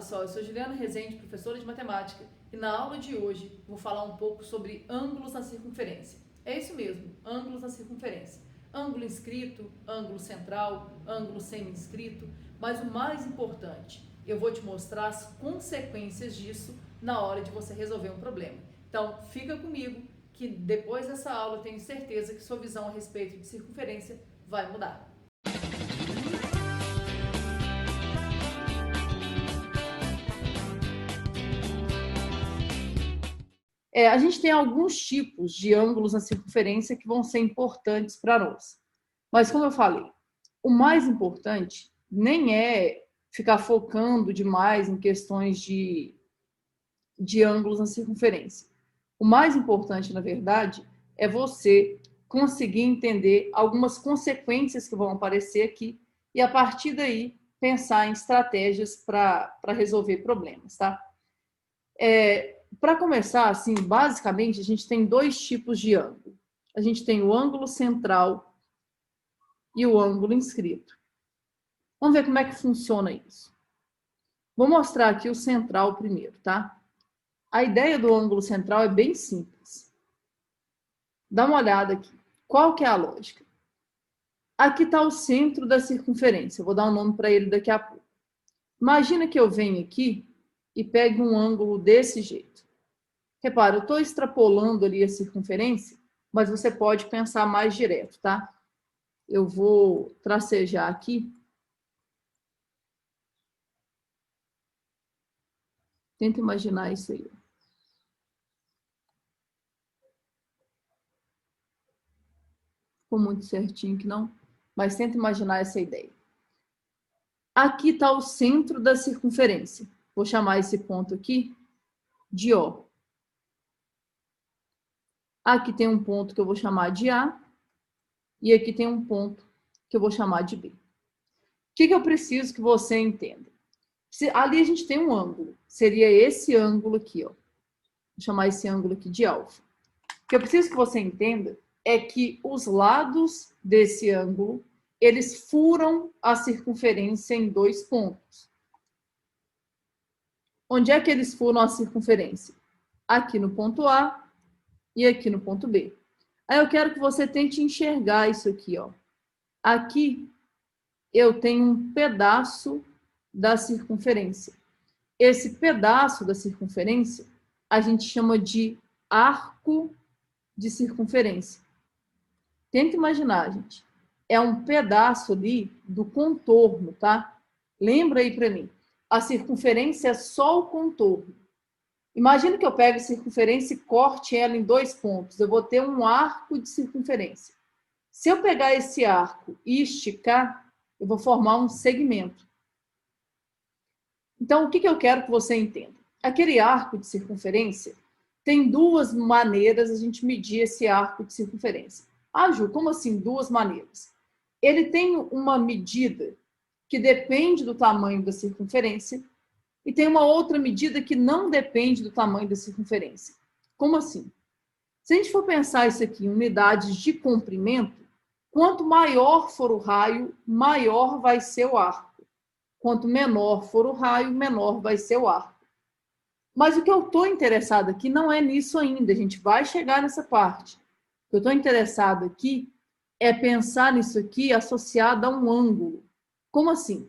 pessoal, eu sou Juliana Rezende, professora de matemática, e na aula de hoje vou falar um pouco sobre ângulos na circunferência. É isso mesmo, ângulos na circunferência. Ângulo inscrito, ângulo central, ângulo semi-inscrito, mas o mais importante, eu vou te mostrar as consequências disso na hora de você resolver um problema. Então, fica comigo, que depois dessa aula eu tenho certeza que sua visão a respeito de circunferência vai mudar. A gente tem alguns tipos de ângulos na circunferência que vão ser importantes para nós. Mas, como eu falei, o mais importante nem é ficar focando demais em questões de ângulos na circunferência. O mais importante, na verdade, é você conseguir entender algumas consequências que vão aparecer aqui e, a partir daí, pensar em estratégias para resolver problemas, tá? Para começar, assim, basicamente, a gente tem dois tipos de ângulo. A gente tem o ângulo central e o ângulo inscrito. Vamos ver como é que funciona isso. Vou mostrar aqui o central primeiro, tá? A ideia do ângulo central é bem simples. Dá uma olhada aqui. Qual que é a lógica? Aqui está o centro da circunferência. Eu vou dar um nome para ele daqui a pouco. Imagina que eu venho aqui e pegue um ângulo desse jeito. Repara, eu estou extrapolando ali a circunferência, mas você pode pensar mais direto, tá? Eu vou tracejar aqui. Tenta imaginar isso aí. Ficou muito certinho que não, mas tenta imaginar essa ideia. Aqui está o centro da circunferência. Vou chamar esse ponto aqui de O. Aqui tem um ponto que eu vou chamar de A. E aqui tem um ponto que eu vou chamar de B. O que eu preciso que você entenda? Ali a gente tem um ângulo. Seria esse ângulo aqui, ó. Vou chamar esse ângulo aqui de alfa. O que eu preciso que você entenda é que os lados desse ângulo, eles furam a circunferência em dois pontos. Onde é que eles furam a circunferência? Aqui no ponto A e aqui no ponto B. Aí eu quero que você tente enxergar isso aqui, ó. Aqui eu tenho um pedaço da circunferência. Esse pedaço da circunferência a gente chama de arco de circunferência. Tenta imaginar, gente. É um pedaço ali do contorno, tá? Lembra aí para mim. A circunferência é só o contorno. Imagina que eu pego a circunferência e corte ela em dois pontos. Eu vou ter um arco de circunferência. Se eu pegar esse arco e esticar, eu vou formar um segmento. Então, o que eu quero que você entenda? Aquele arco de circunferência tem duas maneiras a gente medir esse arco de circunferência. Ah, Ju, como assim duas maneiras? Ele tem uma medida que depende do tamanho da circunferência e tem uma outra medida que não depende do tamanho da circunferência. Como assim? Se a gente for pensar isso aqui em unidades de comprimento, quanto maior for o raio, maior vai ser o arco. Quanto menor for o raio, menor vai ser o arco. Mas o que eu estou interessado aqui não é nisso ainda, a gente vai chegar nessa parte. O que eu estou interessado aqui é pensar nisso aqui associado a um ângulo. Como assim?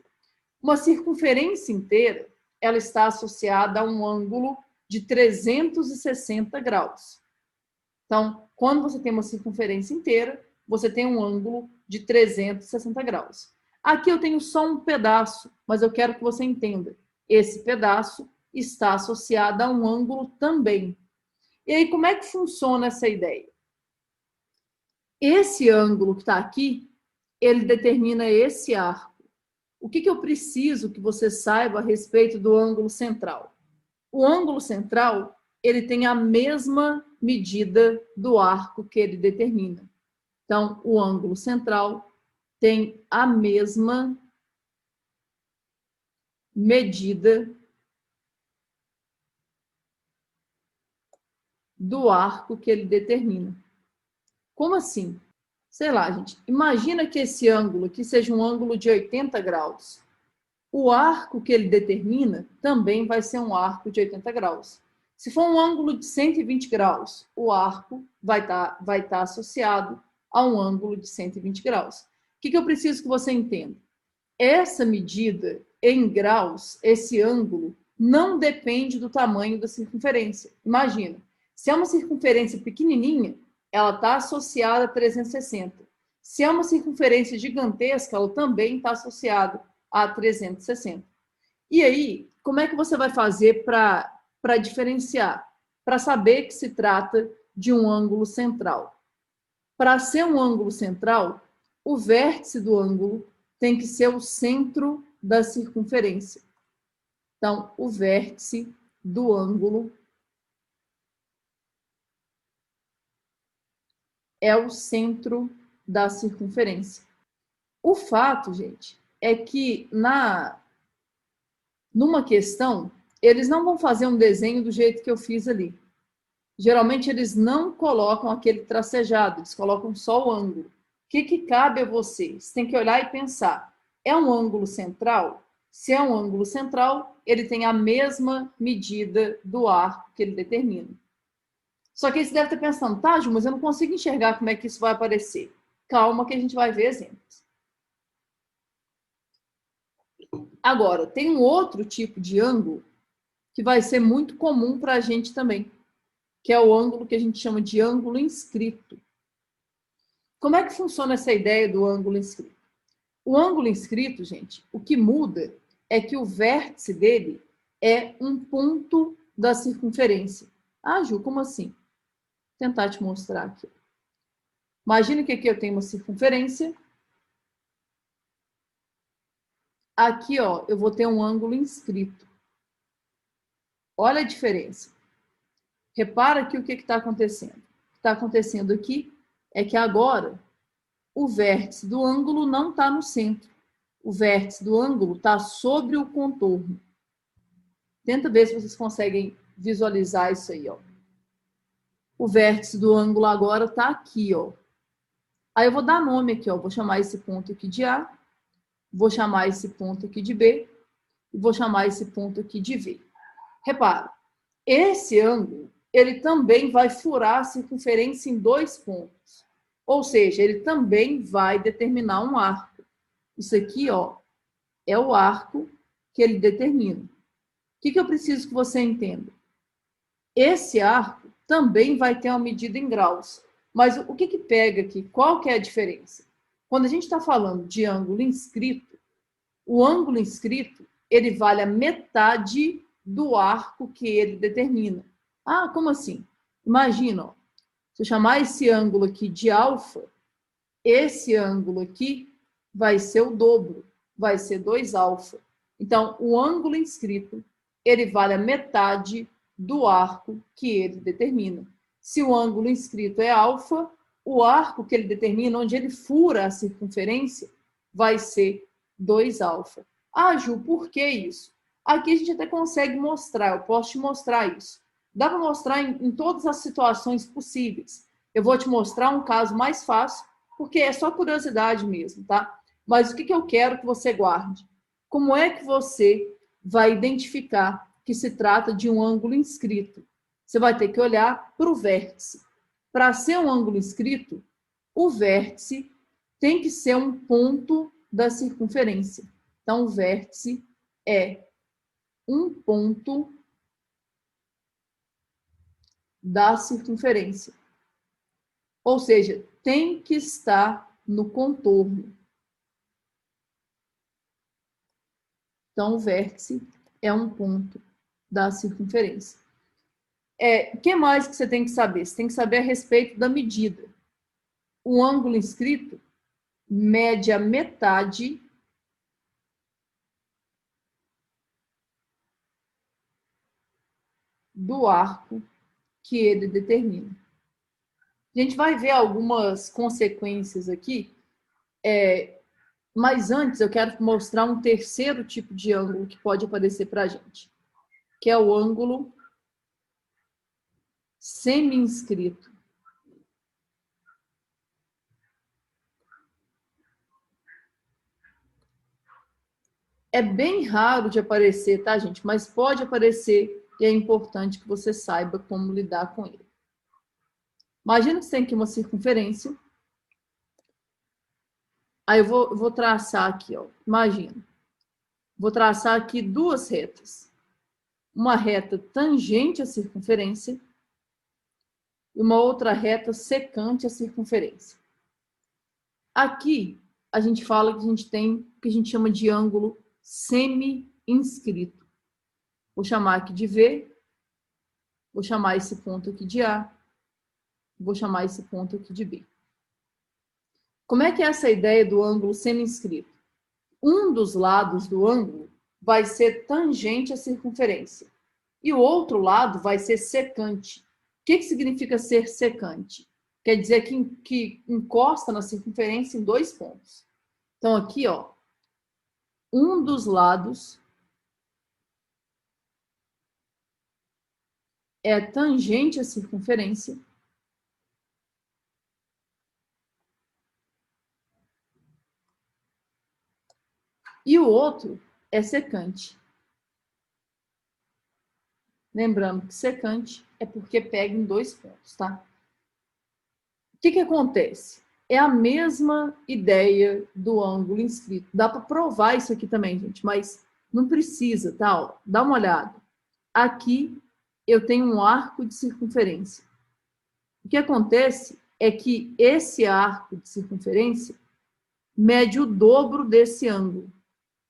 Uma circunferência inteira, ela está associada a um ângulo de 360 graus. Então, quando você tem uma circunferência inteira, você tem um ângulo de 360 graus. Aqui eu tenho só um pedaço, mas eu quero que você entenda. Esse pedaço está associado a um ângulo também. E aí, como é que funciona essa ideia? Esse ângulo que está aqui, ele determina esse arco. O que eu preciso que você saiba a respeito do ângulo central? O ângulo central, ele tem a mesma medida do arco que ele determina. Então, o ângulo central tem a mesma medida do arco que ele determina. Como assim? Sei lá, gente. Imagina que esse ângulo aqui seja um ângulo de 80 graus. o arco que ele determina também vai ser um arco de 80 graus. Se for um ângulo de 120 graus, o arco vai estar associado a um ângulo de 120 graus. O que eu preciso que você entenda? Essa medida em graus, esse ângulo, não depende do tamanho da circunferência. Imagina, se é uma circunferência pequenininha, ela está associada a 360. Se é uma circunferência gigantesca, ela também está associada a 360. E aí, como é que você vai fazer para diferenciar? Para saber que se trata de um ângulo central. Para ser um ângulo central, o vértice do ângulo tem que ser o centro da circunferência. Então, o vértice do ângulo é o centro da circunferência. O fato, gente, é que numa questão, eles não vão fazer um desenho do jeito que eu fiz ali. Geralmente, eles não colocam aquele tracejado, eles colocam só o ângulo. O que cabe a você? Você tem que olhar e pensar, é um ângulo central? Se é um ângulo central, ele tem a mesma medida do arco que ele determina. Só que aí você deve estar pensando, tá, Ju, mas eu não consigo enxergar como é que isso vai aparecer. Calma que a gente vai ver exemplos. Agora, tem um outro tipo de ângulo que vai ser muito comum para a gente também, que é o ângulo que a gente chama de ângulo inscrito. Como é que funciona essa ideia do ângulo inscrito? O ângulo inscrito, gente, o que muda é que o vértice dele é um ponto da circunferência. Ah, Ju, como assim? Vou tentar te mostrar aqui. Imagina que aqui eu tenho uma circunferência. Aqui, ó, eu vou ter um ângulo inscrito. Olha a diferença. Repara aqui o que está acontecendo. O que está acontecendo aqui é que agora o vértice do ângulo não está no centro. O vértice do ângulo está sobre o contorno. Tenta ver se vocês conseguem visualizar isso aí, ó. O vértice do ângulo agora está aqui, ó. Aí eu vou dar nome aqui, ó. Vou chamar esse ponto aqui de A, vou chamar esse ponto aqui de B e vou chamar esse ponto aqui de V. Repara, esse ângulo, ele também vai furar a circunferência em 2 pontos. Ou seja, ele também vai determinar um arco. Isso aqui, ó, é o arco que ele determina. O que eu preciso que você entenda? Esse arco também vai ter uma medida em graus. Mas o que pega aqui? Qual que é a diferença? Quando a gente está falando de ângulo inscrito, o ângulo inscrito, ele vale a metade do arco que ele determina. Ah, como assim? Imagina, ó, se eu chamar esse ângulo aqui de alfa, esse ângulo aqui vai ser o dobro, vai ser 2 alfa. Então, o ângulo inscrito, ele vale a metade do arco que ele determina. Se o ângulo inscrito é alfa, o arco que ele determina, onde ele fura a circunferência, vai ser 2 alfa. Ah, Ju, por que isso? Aqui a gente até consegue mostrar, eu posso te mostrar isso. Dá para mostrar em todas as situações possíveis. Eu vou te mostrar um caso mais fácil, porque é só curiosidade mesmo, tá? Mas o que eu quero que você guarde? Como é que você vai identificar que se trata de um ângulo inscrito? Você vai ter que olhar para o vértice. Para ser um ângulo inscrito, o vértice tem que ser um ponto da circunferência. Então, o vértice é um ponto da circunferência. Ou seja, tem que estar no contorno. Então, o vértice é um ponto da circunferência. O que mais que você tem que saber? Você tem que saber a respeito da medida. O ângulo inscrito mede a metade do arco que ele determina. A gente vai ver algumas consequências aqui, mas antes eu quero mostrar um terceiro tipo de ângulo que pode aparecer para a gente, que é o ângulo semi-inscrito. É bem raro de aparecer, tá, gente? Mas pode aparecer e é importante que você saiba como lidar com ele. Imagina que você tem aqui uma circunferência. Aí eu vou traçar aqui, ó. Imagina. Vou traçar aqui duas retas. Uma reta tangente à circunferência e uma outra reta secante à circunferência. Aqui, a gente fala que a gente tem o que a gente chama de ângulo semi-inscrito. Vou chamar aqui de V, vou chamar esse ponto aqui de A, vou chamar esse ponto aqui de B. Como é que é essa ideia do ângulo semi-inscrito? Um dos lados do ângulo vai ser tangente à circunferência e o outro lado vai ser secante. O que significa ser secante? Quer dizer que encosta na circunferência em dois pontos. Então, aqui, ó, um dos lados é tangente à circunferência e o outro é secante. Lembrando que secante é porque pega em dois pontos, tá? O que acontece? É a mesma ideia do ângulo inscrito. Dá para provar isso aqui também, gente, mas não precisa, tá? Ó, dá uma olhada. Aqui eu tenho um arco de circunferência. O que acontece é que esse arco de circunferência mede o dobro desse ângulo.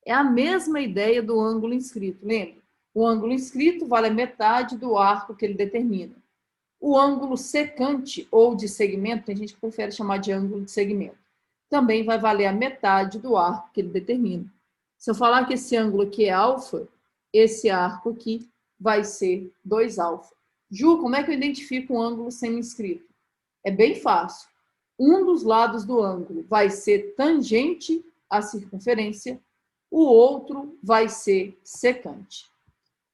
É a mesma ideia do ângulo inscrito, lembra? O ângulo inscrito vale a metade do arco que ele determina. O ângulo secante ou de segmento, tem gente que prefere chamar de ângulo de segmento, também vai valer a metade do arco que ele determina. Se eu falar que esse ângulo aqui é alfa, esse arco aqui vai ser 2 alfa. Ju, como é que eu identifico um ângulo semi-inscrito? É bem fácil. Um dos lados do ângulo vai ser tangente à circunferência, o outro vai ser secante.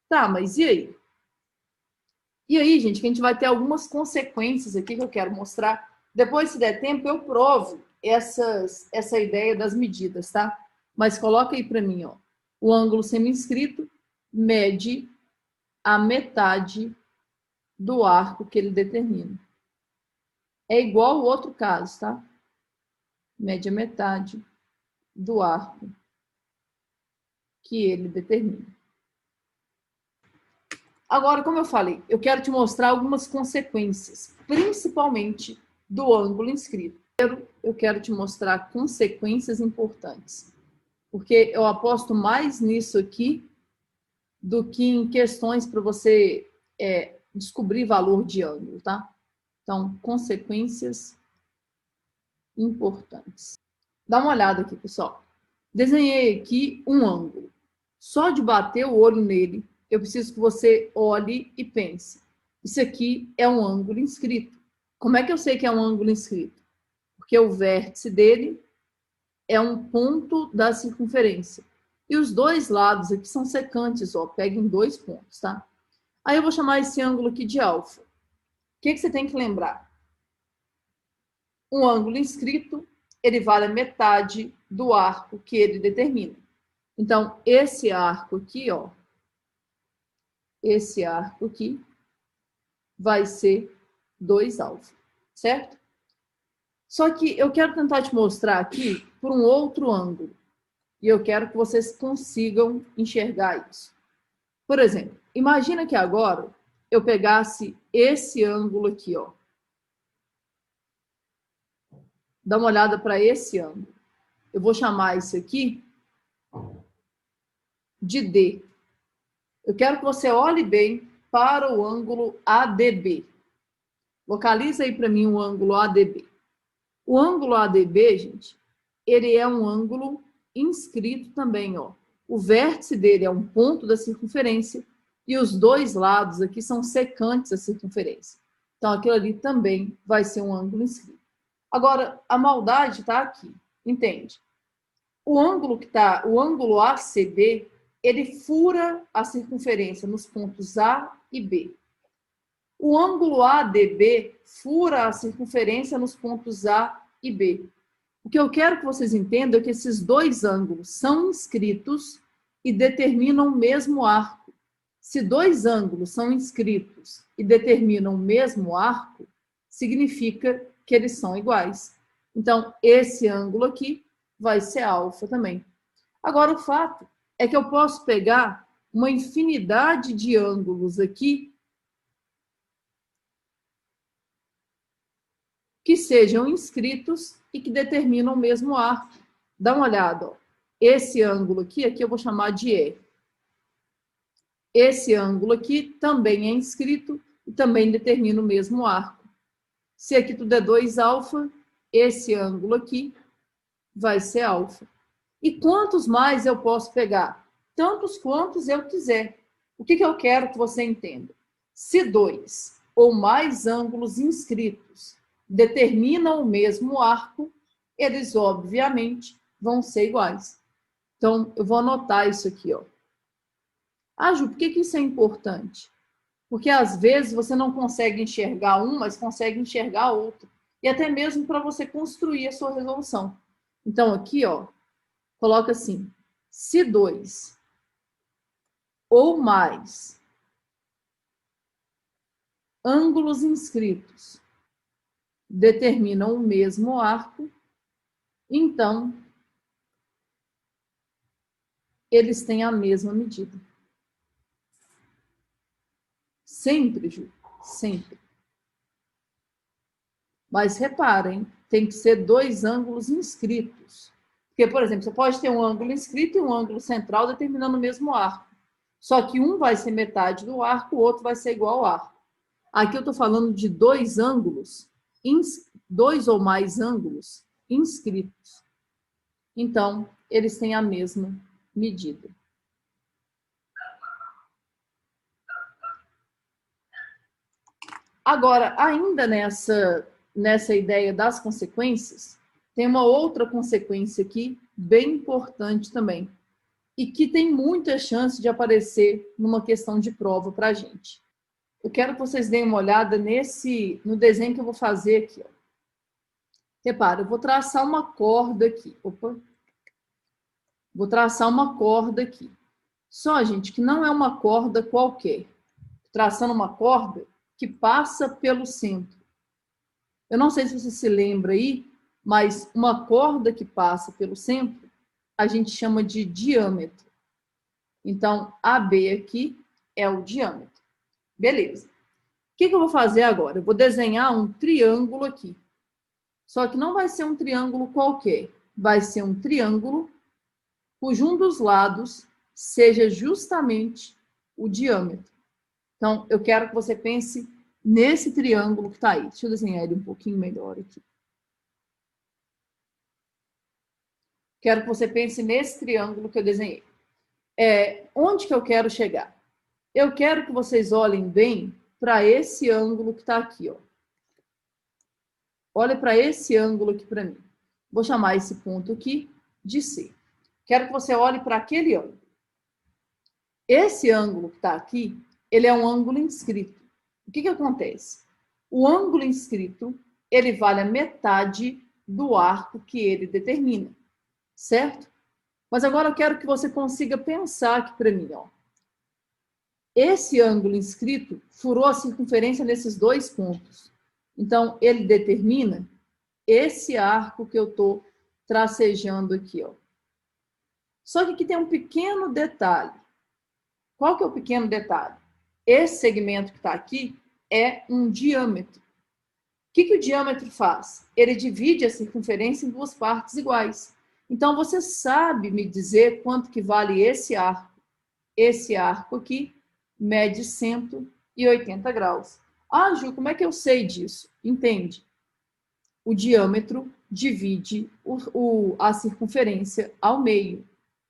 Tá, mas e aí? E aí, gente, que a gente vai ter algumas consequências aqui que eu quero mostrar. Depois, se der tempo, eu provo essa ideia das medidas, tá? Mas coloca aí para mim, ó. O ângulo semi-inscrito mede a metade do arco que ele determina. É igual o outro caso, tá? Mede a metade do arco que ele determina. Agora, como eu falei, eu quero te mostrar algumas consequências, principalmente do ângulo inscrito. Eu quero te mostrar consequências importantes, porque eu aposto mais nisso aqui do que em questões para você descobrir valor de ângulo, tá? Então, consequências importantes. Dá uma olhada aqui, pessoal. Desenhei aqui um ângulo. Só de bater o olho nele, eu preciso que você olhe e pense. Isso aqui é um ângulo inscrito. Como é que eu sei que é um ângulo inscrito? Porque o vértice dele é um ponto da circunferência. E os dois lados aqui são secantes, ó, pega em dois pontos, tá? Aí eu vou chamar esse ângulo aqui de alfa. O que você tem que lembrar? Um ângulo inscrito, ele vale a metade do arco que ele determina. Então, esse arco aqui, ó, esse arco aqui vai ser 2 alfa, certo? Só que eu quero tentar te mostrar aqui por um outro ângulo. E eu quero que vocês consigam enxergar isso. Por exemplo, imagina que agora eu pegasse esse ângulo aqui, ó. Dá uma olhada para esse ângulo. Eu vou chamar isso aqui de D. Eu quero que você olhe bem para o ângulo ADB. Localiza aí para mim o ângulo ADB. O ângulo ADB, gente, ele é um ângulo inscrito também, ó. O vértice dele é um ponto da circunferência e os dois lados aqui são secantes à circunferência. Então, aquilo ali também vai ser um ângulo inscrito. Agora, a maldade está aqui, entende? O ângulo ACB, ele fura a circunferência nos pontos A e B. O ângulo ADB fura a circunferência nos pontos A e B. O que eu quero que vocês entendam é que esses dois ângulos são inscritos, e determinam o mesmo arco. Se dois ângulos são inscritos e determinam o mesmo arco, significa que eles são iguais. Então, esse ângulo aqui vai ser alfa também. Agora, o fato é que eu posso pegar uma infinidade de ângulos aqui que sejam inscritos e que determinam o mesmo arco. Dá uma olhada, ó. Esse ângulo aqui eu vou chamar de E. Esse ângulo aqui também é inscrito e também determina o mesmo arco. Se aqui tudo é 2α, esse ângulo aqui vai ser alfa. E quantos mais eu posso pegar? Tantos quantos eu quiser. O que eu quero que você entenda? Se dois ou mais ângulos inscritos determinam o mesmo arco, eles obviamente vão ser iguais. Então, eu vou anotar isso aqui, ó. Ah, Ju, por que isso é importante? Porque às vezes você não consegue enxergar um, mas consegue enxergar outro. E até mesmo para você construir a sua resolução. Então, aqui, ó, coloca assim: se dois ou mais ângulos inscritos determinam o mesmo arco, então eles têm a mesma medida. Sempre, Ju, sempre. Mas reparem, tem que ser dois ângulos inscritos. Porque, por exemplo, você pode ter um ângulo inscrito e um ângulo central determinando o mesmo arco. Só que um vai ser metade do arco, o outro vai ser igual ao arco. Aqui eu estou falando de dois ângulos, dois ou mais ângulos inscritos. Então, eles têm a mesma medida. Agora, ainda nessa ideia das consequências, tem uma outra consequência aqui, bem importante também, e que tem muita chance de aparecer numa questão de prova para a gente. Eu quero que vocês deem uma olhada no desenho que eu vou fazer aqui. Ó. Repara, eu vou traçar uma corda aqui. Opa! Vou traçar uma corda aqui. Só, gente, que não é uma corda qualquer. Traçando uma corda que passa pelo centro. Eu não sei se você se lembra aí, mas uma corda que passa pelo centro, a gente chama de diâmetro. Então, AB aqui é o diâmetro. Beleza. O que eu vou fazer agora? Eu vou desenhar um triângulo aqui. Só que não vai ser um triângulo qualquer. Vai ser um triângulo cujo um dos lados seja justamente o diâmetro. Então, eu quero que você pense nesse triângulo que está aí. Deixa eu desenhar ele um pouquinho melhor aqui. Quero que você pense nesse triângulo que eu desenhei. Onde que eu quero chegar? Eu quero que vocês olhem bem para esse ângulo que está aqui. Ó. Olha para esse ângulo aqui para mim. Vou chamar esse ponto aqui de C. Quero que você olhe para aquele ângulo. Esse ângulo que está aqui, ele é um ângulo inscrito. O que acontece? O ângulo inscrito, ele vale a metade do arco que ele determina. Certo? Mas agora eu quero que você consiga pensar aqui para mim. Ó. Esse ângulo inscrito furou a circunferência nesses dois pontos. Então, ele determina esse arco que eu estou tracejando aqui. Ó. Só que aqui tem um pequeno detalhe. Qual que é o pequeno detalhe? Esse segmento que está aqui é um diâmetro. O que o diâmetro faz? Ele divide a circunferência em duas partes iguais. Então, você sabe me dizer quanto que vale esse arco. Esse arco aqui mede 180 graus. Ah, Ju, como é que eu sei disso? Entende? O diâmetro divide a circunferência ao meio.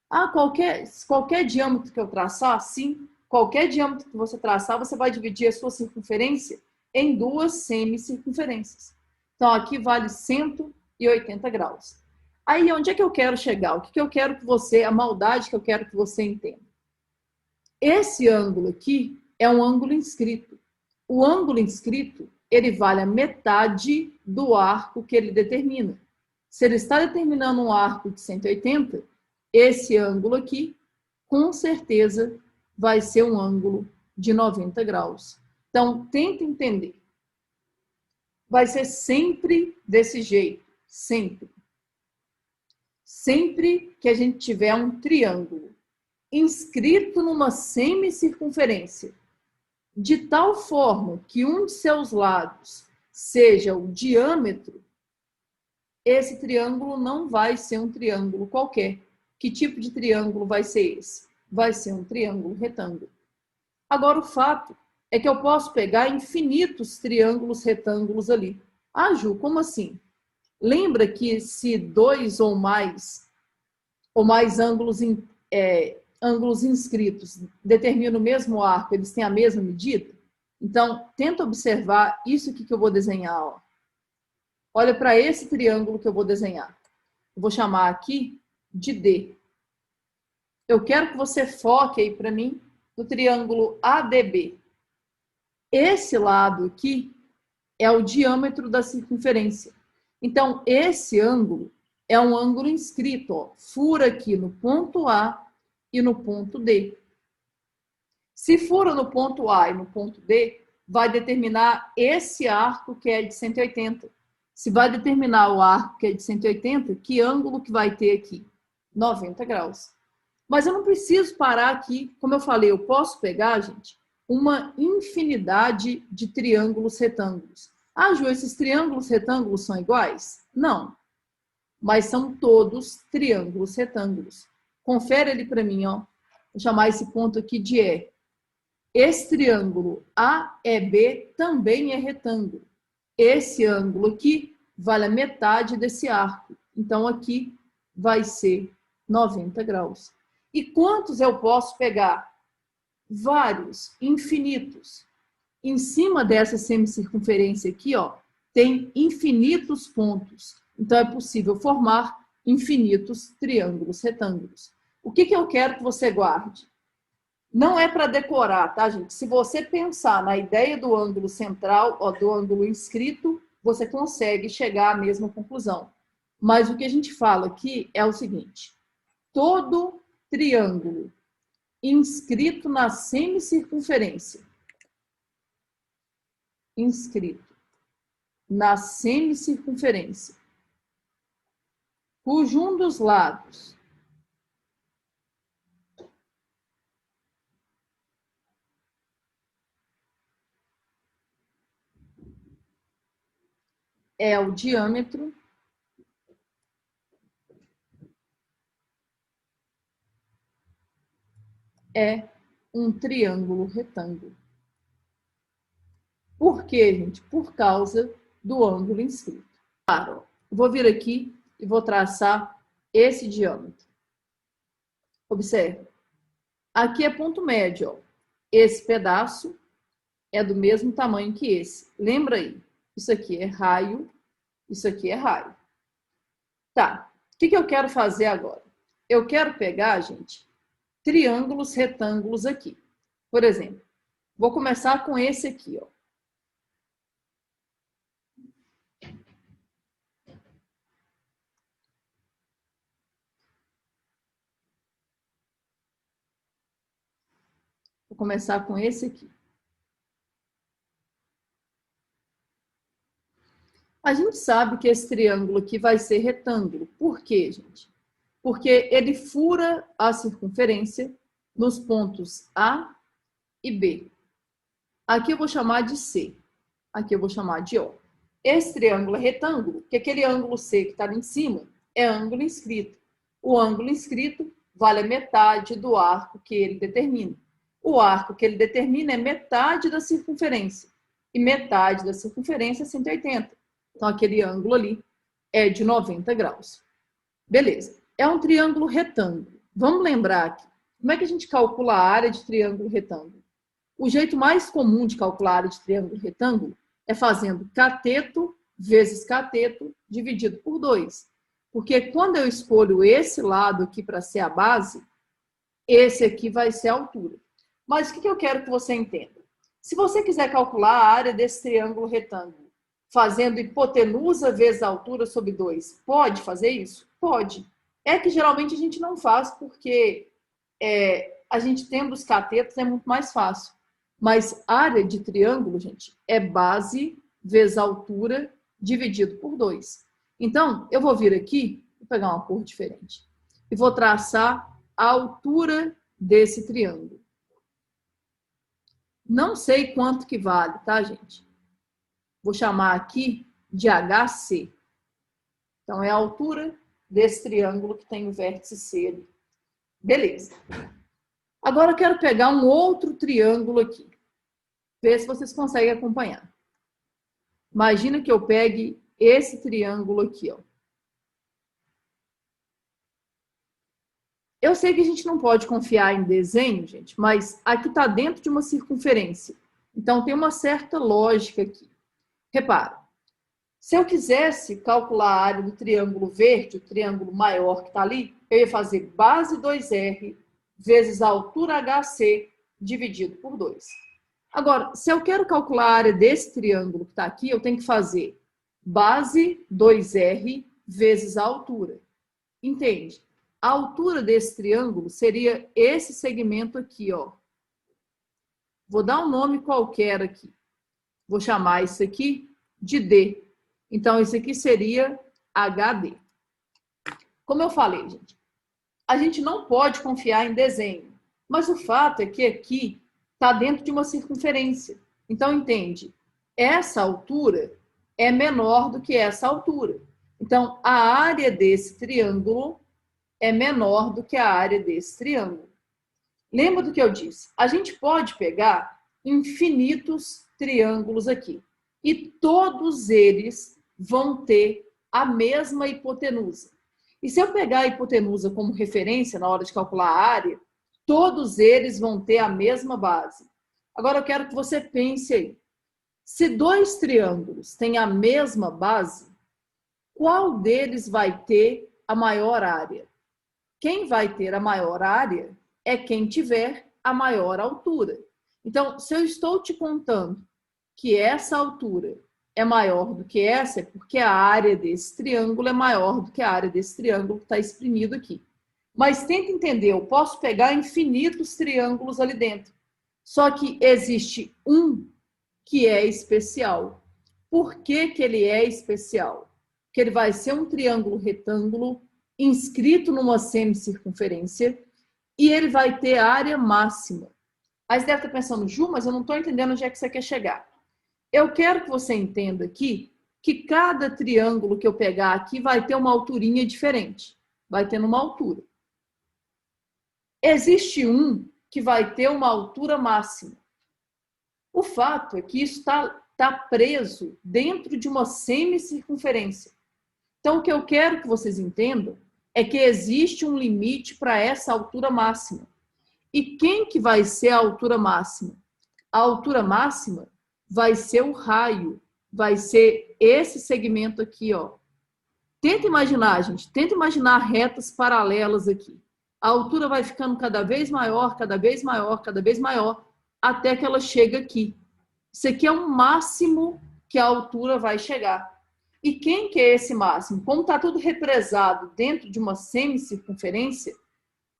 Ah, qualquer diâmetro que eu traçar, sim. Qualquer diâmetro que você traçar, você vai dividir a sua circunferência em duas semicircunferências. Então, aqui vale 180 graus. Aí, onde é que eu quero chegar? O que eu quero que você, a maldade que eu quero que você entenda? Esse ângulo aqui é um ângulo inscrito. O ângulo inscrito, ele vale a metade do arco que ele determina. Se ele está determinando um arco de 180, esse ângulo aqui com certeza vai ser um ângulo de 90 graus. Então, tenta entender. Vai ser sempre desse jeito, sempre. Sempre que a gente tiver um triângulo inscrito numa semicircunferência, de tal forma que um de seus lados seja o diâmetro, esse triângulo não vai ser um triângulo qualquer. Que tipo de triângulo vai ser esse? Vai ser um triângulo retângulo. Agora, o fato é que eu posso pegar infinitos triângulos retângulos ali. Ah, Ju, como assim? Lembra que se dois ou mais ângulos, ângulos inscritos determinam o mesmo arco, eles têm a mesma medida? Então, tenta observar isso aqui que eu vou desenhar. Ó. Olha para esse triângulo que eu vou desenhar. Eu vou chamar aqui de D. Eu quero que você foque aí para mim no triângulo ADB. Esse lado aqui é o diâmetro da circunferência. Então, esse ângulo é um ângulo inscrito, ó, fura aqui no ponto A e no ponto D. Se fura no ponto A e no ponto D, vai determinar esse arco que é de 180. Se vai determinar o arco que é de 180, que ângulo que vai ter aqui? 90 graus. Mas eu não preciso parar aqui. Como eu falei, eu posso pegar, gente, uma infinidade de triângulos retângulos. Ah, Ju, esses triângulos retângulos são iguais? Não. Mas são todos triângulos retângulos. Confere ali para mim, ó. Vou chamar esse ponto aqui de E. Esse triângulo AEB também é retângulo. Esse ângulo aqui vale a metade desse arco. Então, aqui vai ser 90 graus. E quantos eu posso pegar? Vários, infinitos. Em cima dessa semicircunferência aqui, ó, tem infinitos pontos. Então, é possível formar infinitos triângulos retângulos. O que eu quero que você guarde? Não é para decorar, tá, gente? Se você pensar na ideia do ângulo central, ó, do ângulo inscrito, você consegue chegar à mesma conclusão. Mas o que a gente fala aqui é o seguinte: todo triângulo inscrito na semicircunferência, cujo um dos lados é o diâmetro, é um triângulo retângulo. Por quê, gente? Por causa do ângulo inscrito. Claro, vou vir aqui e vou traçar esse diâmetro. Observe. Aqui é ponto médio. Ó. Esse pedaço é do mesmo tamanho que esse. Lembra aí? Isso aqui é raio, isso aqui é raio. Tá. O que eu quero fazer agora? Eu quero pegar, gente, triângulos retângulos aqui. Por exemplo, vou começar com esse aqui, ó. Vou começar com esse aqui. A gente sabe que esse triângulo aqui vai ser retângulo. Por quê, gente? Porque ele fura a circunferência nos pontos A e B. Aqui eu vou chamar de C. Aqui eu vou chamar de O. Esse triângulo é retângulo, porque aquele ângulo C que está ali em cima é ângulo inscrito. O ângulo inscrito vale a metade do arco que ele determina. O arco que ele determina é metade da circunferência. E metade da circunferência é 180. Então, aquele ângulo ali é de 90 graus. Beleza. É um triângulo retângulo. Vamos lembrar aqui. Como é que a gente calcula a área de triângulo retângulo? O jeito mais comum de calcular a área de triângulo retângulo é fazendo cateto vezes cateto dividido por 2. Porque quando eu escolho esse lado aqui para ser a base, esse aqui vai ser a altura. Mas o que eu quero que você entenda? Se você quiser calcular a área desse triângulo retângulo, fazendo hipotenusa vezes a altura sobre 2, pode fazer isso? Pode. É que geralmente a gente não faz porque a gente tendo os catetos é muito mais fácil. Mas área de triângulo, gente, é base vezes altura dividido por 2. Então, eu vou vir aqui, vou pegar uma cor diferente, e vou traçar a altura desse triângulo. Não sei quanto que vale, tá, gente? Vou chamar aqui de HC. Então, é a altura desse triângulo que tem o vértice C ali. Beleza. Agora eu quero pegar um outro triângulo aqui. Ver se vocês conseguem acompanhar. Imagina que eu pegue esse triângulo aqui, ó. Eu sei que a gente não pode confiar em desenho, gente, mas aqui está dentro de uma circunferência. Então, tem uma certa lógica aqui. Repara, se eu quisesse calcular a área do triângulo verde, o triângulo maior que está ali, eu ia fazer base 2R vezes a altura HC dividido por 2. Agora, se eu quero calcular a área desse triângulo que está aqui, eu tenho que fazer base 2R vezes a altura. Entende? A altura desse triângulo seria esse segmento aqui, ó. Vou dar um nome qualquer aqui. Vou chamar isso aqui de D. Então, isso aqui seria HD. Como eu falei, gente, a gente não pode confiar em desenho. Mas o fato é que aqui está dentro de uma circunferência. Então, entende? Essa altura é menor do que essa altura. Então, a área desse triângulo é menor do que a área desse triângulo. Lembra do que eu disse? A gente pode pegar infinitos triângulos aqui. E todos eles vão ter a mesma hipotenusa. E se eu pegar a hipotenusa como referência na hora de calcular a área, todos eles vão ter a mesma base. Agora eu quero que você pense aí. Se dois triângulos têm a mesma base, qual deles vai ter a maior área? Quem vai ter a maior área é quem tiver a maior altura. Então, se eu estou te contando que essa altura é maior do que essa, é porque a área desse triângulo é maior do que a área desse triângulo que está exprimido aqui. Mas tenta entender, eu posso pegar infinitos triângulos ali dentro. Só que existe um que é especial. Por que que ele é especial? Porque ele vai ser um triângulo retângulo inscrito numa semicircunferência e ele vai ter área máxima. Aí você deve estar pensando, Ju, mas eu não estou entendendo onde é que você quer chegar. Eu quero que você entenda aqui que cada triângulo que eu pegar aqui vai ter uma alturinha diferente. Vai ter uma altura. Existe um que vai ter uma altura máxima. O fato é que isso está preso dentro de uma semicircunferência. Então, o que eu quero que vocês entendam é que existe um limite para essa altura máxima. E quem que vai ser a altura máxima? A altura máxima vai ser o raio, vai ser esse segmento aqui, ó. Tenta imaginar, gente, tenta imaginar retas paralelas aqui. A altura vai ficando cada vez maior, cada vez maior, cada vez maior, até que ela chega aqui. Isso aqui é o máximo que a altura vai chegar. E quem que é esse máximo? Como está tudo represado dentro de uma semicircunferência,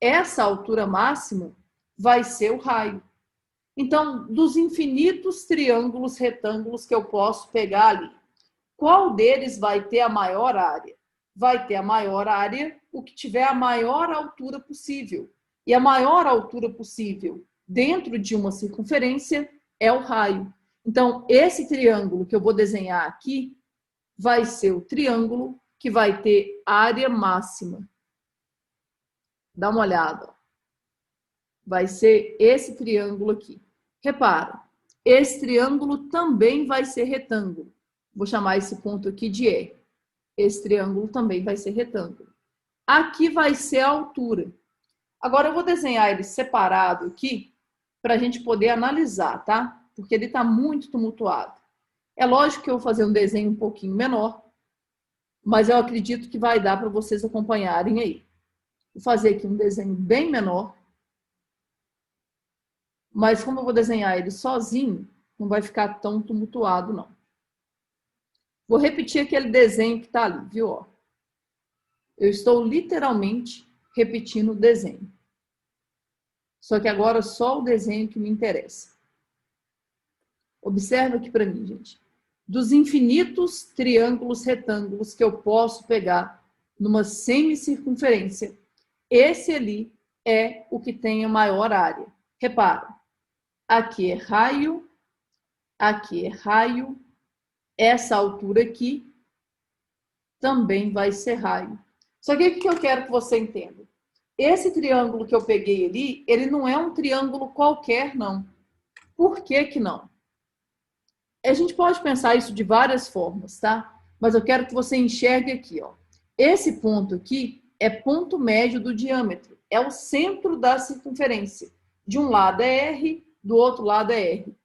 essa altura máxima vai ser o raio. Então, dos infinitos triângulos retângulos que eu posso pegar ali, qual deles vai ter a maior área? Vai ter a maior área o que tiver a maior altura possível. E a maior altura possível dentro de uma circunferência é o raio. Então, esse triângulo que eu vou desenhar aqui vai ser o triângulo que vai ter área máxima. Dá uma olhada. Vai ser esse triângulo aqui. Repara, esse triângulo também vai ser retângulo. Vou chamar esse ponto aqui de E. Esse triângulo também vai ser retângulo. Aqui vai ser a altura. Agora eu vou desenhar ele separado aqui para a gente poder analisar, tá? Porque ele está muito tumultuado. É lógico que eu vou fazer um desenho um pouquinho menor, mas eu acredito que vai dar para vocês acompanharem aí. Vou fazer aqui um desenho bem menor, mas como eu vou desenhar ele sozinho, não vai ficar tão tumultuado, não. Vou repetir aquele desenho que está ali, viu? Ó. Eu estou literalmente repetindo o desenho. Só que agora só o desenho que me interessa. Observa aqui para mim, gente. Dos infinitos triângulos retângulos que eu posso pegar numa semicircunferência, esse ali é o que tem a maior área. Repara, aqui é raio, essa altura aqui também vai ser raio. Só que o que eu quero que você entenda? Esse triângulo que eu peguei ali, ele não é um triângulo qualquer, não. Por que que não? A gente pode pensar isso de várias formas, tá? Mas eu quero que você enxergue aqui, ó. Esse ponto aqui é ponto médio do diâmetro. É o centro da circunferência. De um lado é R, do outro lado é R.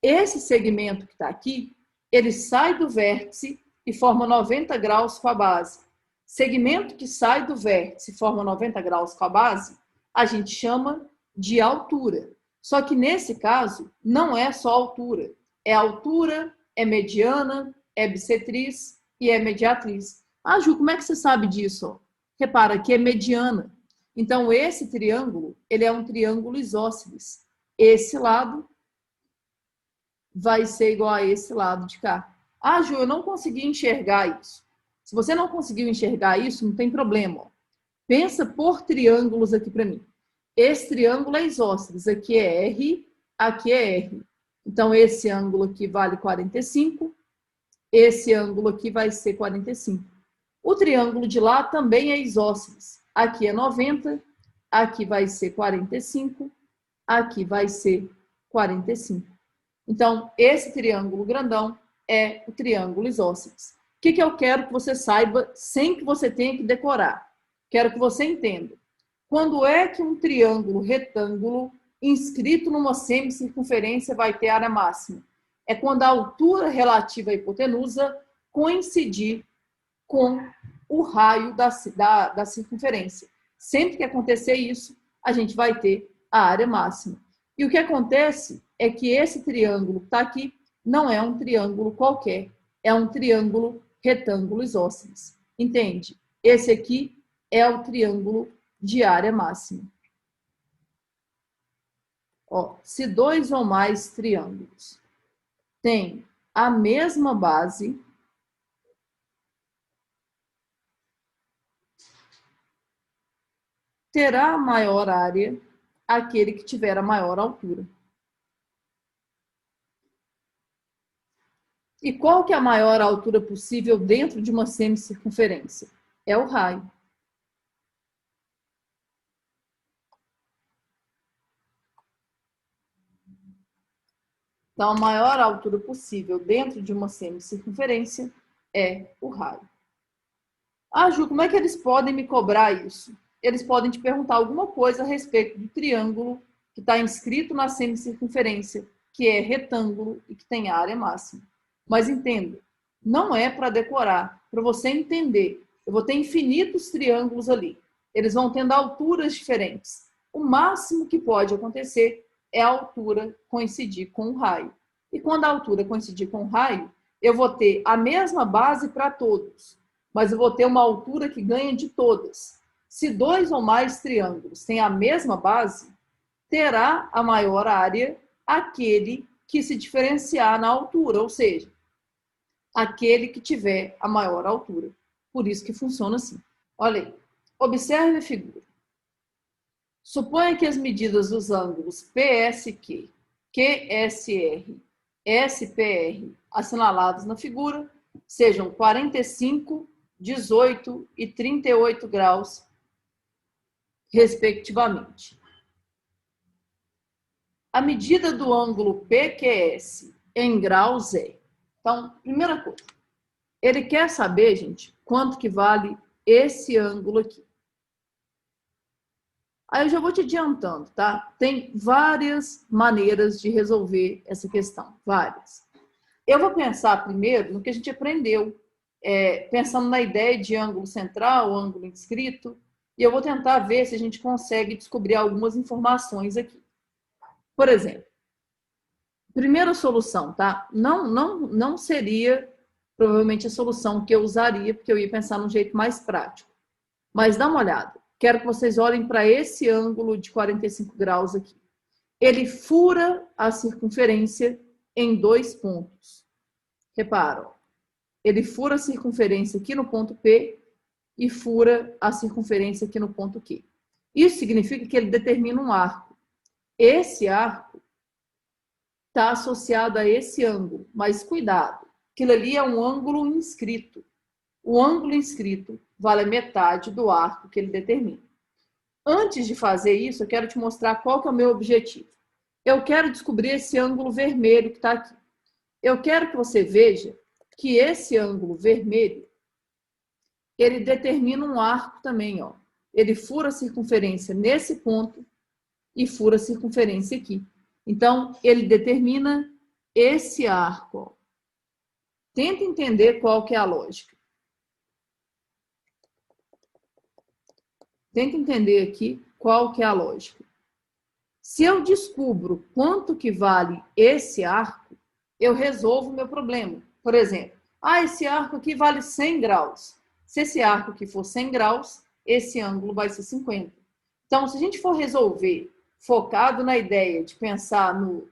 Esse segmento que está aqui, ele sai do vértice e forma 90 graus com a base. Segmento que sai do vértice e forma 90 graus com a base, a gente chama de altura. Só que nesse caso, não é só altura. É altura, é mediana, é bissetriz e é mediatriz. Ah, Ju, como é que você sabe disso? Repara que é mediana. Então, esse triângulo, ele é um triângulo isósceles. Esse lado vai ser igual a esse lado de cá. Ah, Ju, eu não consegui enxergar isso. Se você não conseguiu enxergar isso, não tem problema. Pensa por triângulos aqui para mim. Esse triângulo é isósceles. Aqui é R, aqui é R. Então, esse ângulo aqui vale 45. Esse ângulo aqui vai ser 45. O triângulo de lá também é isósceles. Aqui é 90, aqui vai ser 45, aqui vai ser 45. Então, esse triângulo grandão é o triângulo isósceles. O que eu quero que você saiba sem que você tenha que decorar? Quero que você entenda. Quando é que um triângulo retângulo inscrito numa semicircunferência vai ter área máxima? É quando a altura relativa à hipotenusa coincidir com o raio da circunferência. Sempre que acontecer isso, a gente vai ter a área máxima. E o que acontece é que esse triângulo que está aqui não é um triângulo qualquer, é um triângulo retângulo isósceles. Entende? Esse aqui é o triângulo de área máxima. Ó, se dois ou mais triângulos têm a mesma base, terá a maior área aquele que tiver a maior altura. E qual que é a maior altura possível dentro de uma semicircunferência? É o raio. Então, a maior altura possível dentro de uma semicircunferência é o raio. Ah, Ju, como é que eles podem me cobrar isso? Eles podem te perguntar alguma coisa a respeito do triângulo que está inscrito na semicircunferência, que é retângulo e que tem área máxima. Mas entenda, não é para decorar, para você entender. Eu vou ter infinitos triângulos ali. Eles vão tendo alturas diferentes. O máximo que pode acontecer é a altura coincidir com o raio. E quando a altura coincidir com o raio, eu vou ter a mesma base para todos, mas eu vou ter uma altura que ganha de todas. Se dois ou mais triângulos têm a mesma base, terá a maior área aquele que se diferenciar na altura, ou seja, aquele que tiver a maior altura. Por isso que funciona assim. Olha aí, observe a figura. Suponha que as medidas dos ângulos PSQ, QSR, SPR, assinalados na figura, sejam 45, 18 e 38 graus, respectivamente. A medida do ângulo PQS em graus é... Então, primeira coisa, ele quer saber, gente, quanto que vale esse ângulo aqui. Aí eu já vou te adiantando, tá? Tem várias maneiras de resolver essa questão, várias. Eu vou pensar primeiro no que a gente aprendeu, pensando na ideia de ângulo central, ângulo inscrito, e eu vou tentar ver se a gente consegue descobrir algumas informações aqui. Por exemplo, primeira solução, tá? Não seria provavelmente a solução que eu usaria, porque eu ia pensar num jeito mais prático. Mas dá uma olhada. quero que vocês olhem para esse ângulo de 45 graus aqui. Ele fura a circunferência em 2 pontos. Repara, ó. Ele fura a circunferência aqui no ponto P e fura a circunferência aqui no ponto Q. Isso significa que ele determina um arco. Esse arco está associado a esse ângulo, mas cuidado, aquilo ali é um ângulo inscrito. O ângulo inscrito vale a metade do arco que ele determina. Antes de fazer isso, eu quero te mostrar qual que é o meu objetivo. Eu quero descobrir esse ângulo vermelho que está aqui. Eu quero que você veja que esse ângulo vermelho, ele determina um arco também, ó. Ele fura a circunferência nesse ponto e fura a circunferência aqui. Então, ele determina esse arco, ó. Tenta entender qual que é a lógica. Tenta entender aqui qual que é a lógica. Se eu descubro quanto que vale esse arco, eu resolvo o meu problema. Por exemplo, esse arco aqui vale 100 graus. Se esse arco aqui for 100 graus, esse ângulo vai ser 50. Então, se a gente for resolver focado na ideia de pensar no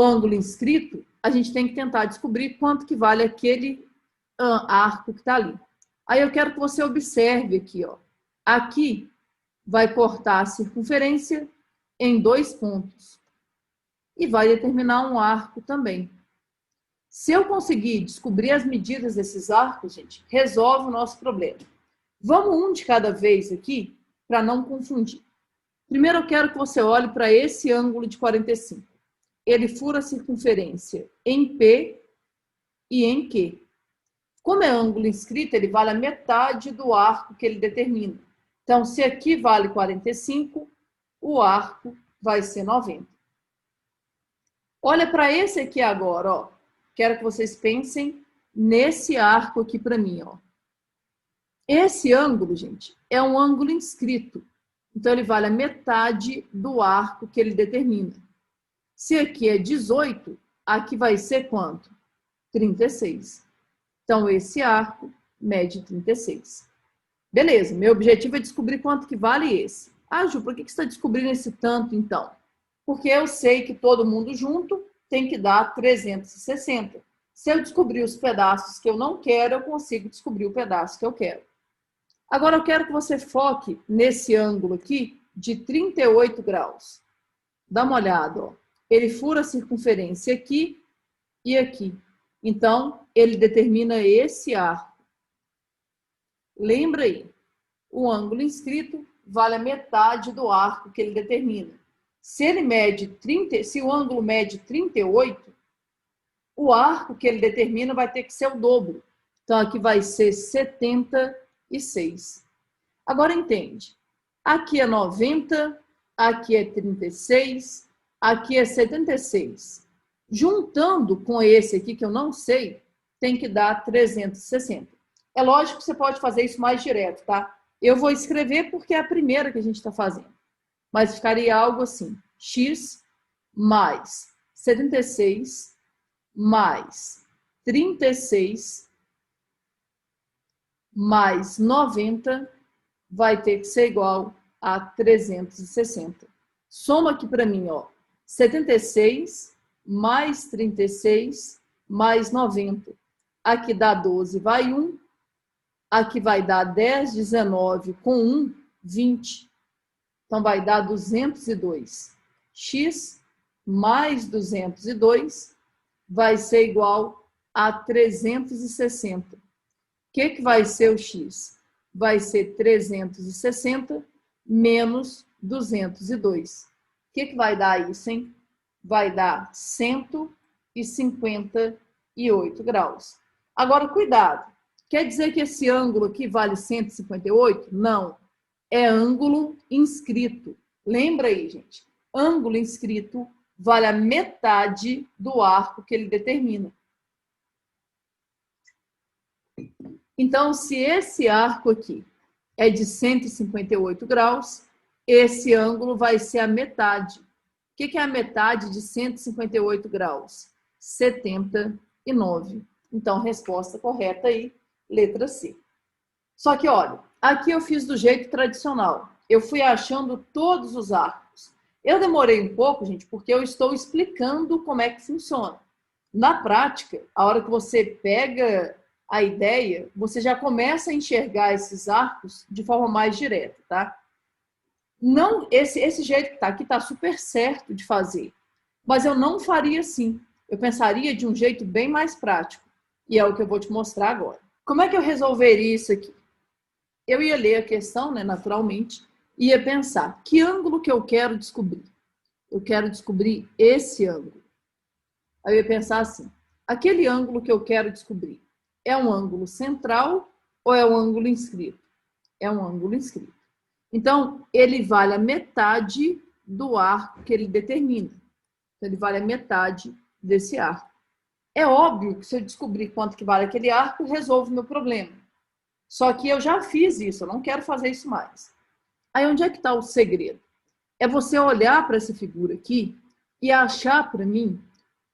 ângulo inscrito, a gente tem que tentar descobrir quanto que vale aquele arco que está ali. Aí eu quero que você observe aqui, ó. Aqui vai cortar a circunferência em 2 pontos e vai determinar um arco também. Se eu conseguir descobrir as medidas desses arcos, gente, resolve o nosso problema. Vamos um de cada vez aqui, para não confundir. Primeiro eu quero que você olhe para esse ângulo de 45. Ele fura a circunferência em P e em Q. Como é ângulo inscrito, ele vale a metade do arco que ele determina. Então, se aqui vale 45, o arco vai ser 90. Olha para esse aqui agora, ó. Quero que vocês pensem nesse arco aqui para mim, ó. Esse ângulo, gente, é um ângulo inscrito. Então, ele vale a metade do arco que ele determina. Se aqui é 18, aqui vai ser quanto? 36. Então, esse arco mede 36. Beleza, meu objetivo é descobrir quanto que vale esse. Ju, por que você está descobrindo esse tanto, então? Porque eu sei que todo mundo junto tem que dar 360. Se eu descobrir os pedaços que eu não quero, eu consigo descobrir o pedaço que eu quero. Agora, eu quero que você foque nesse ângulo aqui de 38 graus. Dá uma olhada, ó. Ele fura a circunferência aqui e aqui. Então, ele determina esse arco. Lembra aí, o ângulo inscrito vale a metade do arco que ele determina. Se o ângulo mede 38, o arco que ele determina vai ter que ser o dobro. Então, aqui vai ser 76. Agora, entende. Aqui é 90, aqui é 36, aqui é 76. Juntando com esse aqui, que eu não sei, tem que dar 360. É lógico que você pode fazer isso mais direto, tá? Eu vou escrever porque é a primeira que a gente está fazendo. Mas ficaria algo assim. X mais 76 mais 36 mais 90 vai ter que ser igual a 360. Soma aqui para mim, ó. 76 mais 36 mais 90. Aqui dá 12, vai 1. Aqui vai dar 10, 19 com 1, 20. Então, vai dar 202. X mais 202 vai ser igual a 360. O que vai ser o X? Vai ser 360 menos 202. O que vai dar isso, hein? Vai dar 158 graus. Agora, cuidado. Quer dizer que esse ângulo aqui vale 158? Não. É ângulo inscrito. Lembra aí, gente. Ângulo inscrito vale a metade do arco que ele determina. Então, se esse arco aqui é de 158 graus, esse ângulo vai ser a metade. O que é a metade de 158 graus? 79. Então, resposta correta aí, letra C. Só que, olha, Aqui eu fiz do jeito tradicional. Eu fui achando todos os arcos. Eu demorei um pouco, gente, porque eu estou explicando como é que funciona. Na prática, a hora que você pega a ideia, você já começa a enxergar esses arcos de forma mais direta, tá? Não, esse jeito que está aqui está super certo de fazer, mas eu não faria assim. Eu pensaria de um jeito bem mais prático, e é o que eu vou te mostrar agora. Como é que eu resolveria isso aqui? Eu ia ler a questão, né, naturalmente, e ia pensar, que ângulo que eu quero descobrir? Eu quero descobrir esse ângulo. Aí eu ia pensar assim, aquele ângulo que eu quero descobrir é um ângulo central ou é um ângulo inscrito? É um ângulo inscrito. Então, ele vale a metade do arco que ele determina. Então, ele vale a metade desse arco. É óbvio que se eu descobrir quanto que vale aquele arco, resolvo o meu problema. Só que eu já fiz isso, eu não quero fazer isso mais. Aí onde é que está o segredo? É você olhar para essa figura aqui e achar para mim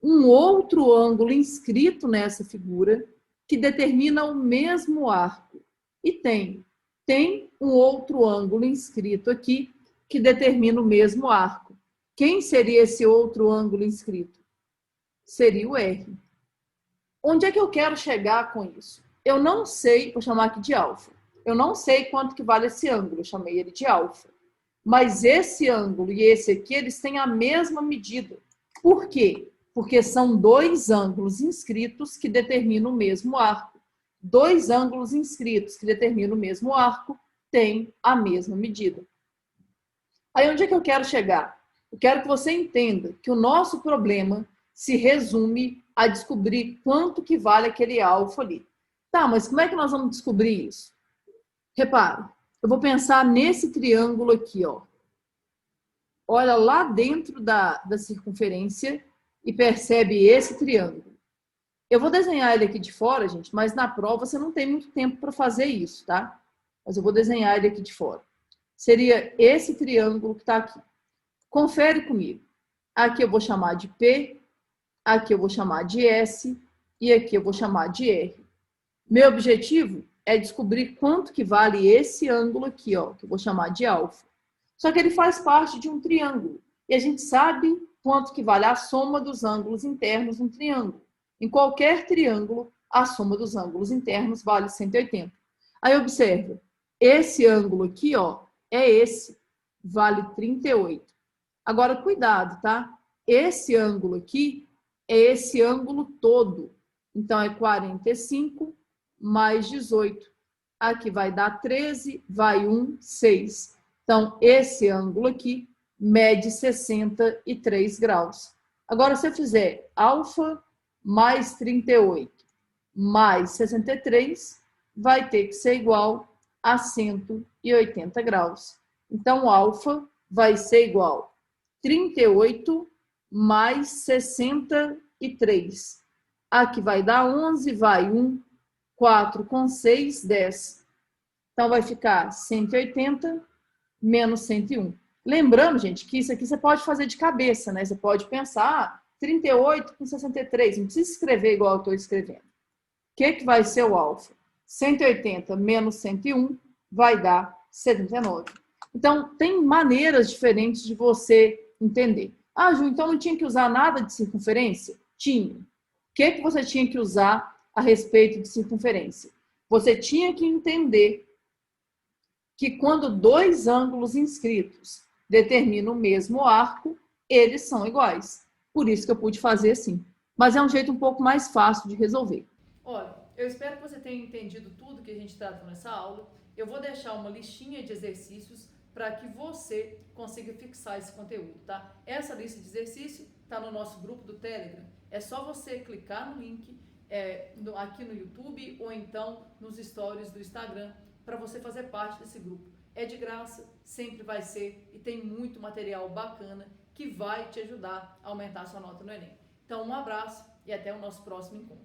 um outro ângulo inscrito nessa figura que determina o mesmo arco. E tem um outro ângulo inscrito aqui que determina o mesmo arco. Quem seria esse outro ângulo inscrito? Seria o R. Onde é que eu quero chegar com isso? Eu não sei, vou chamar aqui de alfa. Eu não sei quanto que vale esse ângulo, eu chamei ele de alfa. Mas esse ângulo e esse aqui, eles têm a mesma medida. Por quê? Porque são dois ângulos inscritos que determinam o mesmo arco. Dois ângulos inscritos que determinam o mesmo arco têm a mesma medida. Aí onde é que eu quero chegar? Eu quero que você entenda que o nosso problema se resume a descobrir quanto que vale aquele alfa ali. Tá, mas como é que nós vamos descobrir isso? Repara, eu vou pensar nesse triângulo aqui, ó. Olha lá dentro da circunferência e percebe esse triângulo. Eu vou desenhar ele aqui de fora, gente, mas na prova você não tem muito tempo para fazer isso, tá? Mas eu vou desenhar ele aqui de fora. Seria esse triângulo que está aqui. Confere comigo. Aqui eu vou chamar de P, aqui eu vou chamar de S e aqui eu vou chamar de R. Meu objetivo é descobrir quanto que vale esse ângulo aqui, ó, que eu vou chamar de alfa. Só que ele faz parte de um triângulo. E a gente sabe quanto que vale a soma dos ângulos internos de um triângulo. Em qualquer triângulo, a soma dos ângulos internos vale 180. Aí observa, esse ângulo aqui, ó, é esse, vale 38. Agora, cuidado, tá? Esse ângulo aqui é esse ângulo todo. Então, é 45 mais 18. Aqui vai dar 13, vai 1, 6. Então, esse ângulo aqui mede 63 graus. Agora, se eu fizer alfa mais 38 mais 63, vai ter que ser igual a 180 graus. Então, alfa vai ser igual a 38 mais 63. Aqui vai dar 11, vai 1, 4 com 6, 10. Então, vai ficar 180 menos 101. Lembrando, gente, que isso aqui você pode fazer de cabeça, né? Você pode pensar 38 com 63. Não precisa escrever igual eu estou escrevendo. O que vai ser o alfa? 180 menos 101 vai dar 79. Então, tem maneiras diferentes de você entender. Ah, Ju, então não tinha que usar nada de circunferência? Tinha. O que você tinha que usar a respeito de circunferência? Você tinha que entender que quando dois ângulos inscritos determinam o mesmo arco, eles são iguais. Por isso que eu pude fazer assim. Mas é um jeito um pouco mais fácil de resolver. Olha, eu espero que você tenha entendido tudo que a gente tratou nessa aula. Eu vou deixar uma listinha de exercícios para que você consiga fixar esse conteúdo, tá? Essa lista de exercício está no nosso grupo do Telegram. É só você clicar no link aqui no YouTube ou então nos stories do Instagram para você fazer parte desse grupo. É de graça, sempre vai ser e tem muito material bacana que vai te ajudar a aumentar a sua nota no Enem. Então, um abraço e até o nosso próximo encontro.